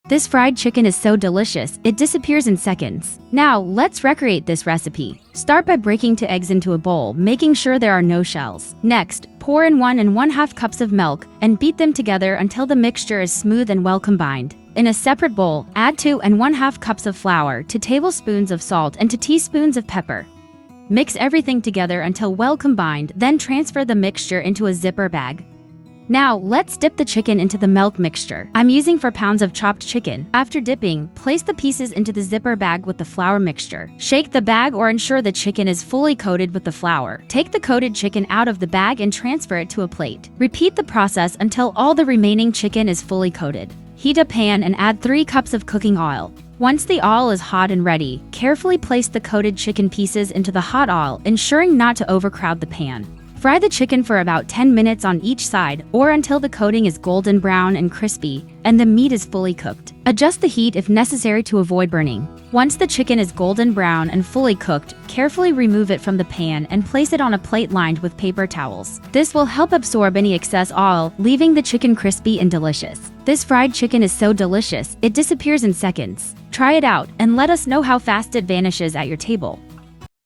This fried chicken is so delicious, it disappears in seconds. Now, let's recreate this recipe. Start by breaking 2 eggs into a bowl, making sure there are no shells. Next, pour in 1 1/2 cups of milk and beat them together until the mixture is smooth and well combined. In a separate bowl, add 2 1/2 cups of flour, 2 tablespoons of salt, and 2 teaspoons of pepper. Mix everything together until well combined, then transfer the mixture into a zipper bag. Now, let's dip the chicken into the milk mixture. I'm using 4 pounds of chopped chicken. After dipping, place the pieces into the zipper bag with the flour mixture. Shake the bag or ensure the chicken is fully coated with the flour. Take the coated chicken out of the bag and transfer it to a plate. Repeat the process until all the remaining chicken is fully coated. Heat a pan and add 3 cups of cooking oil. Once the oil is hot and ready, carefully place the coated chicken pieces into the hot oil, ensuring not to overcrowd the pan. Fry the chicken for about 10 minutes on each side or until the coating is golden brown and crispy and the meat is fully cooked. Adjust the heat if necessary to avoid burning. Once the chicken is golden brown and fully cooked, carefully remove it from the pan and place it on a plate lined with paper towels. This will help absorb any excess oil, leaving the chicken crispy and delicious. This fried chicken is so delicious, it disappears in seconds. Try it out and let us know how fast it vanishes at your table.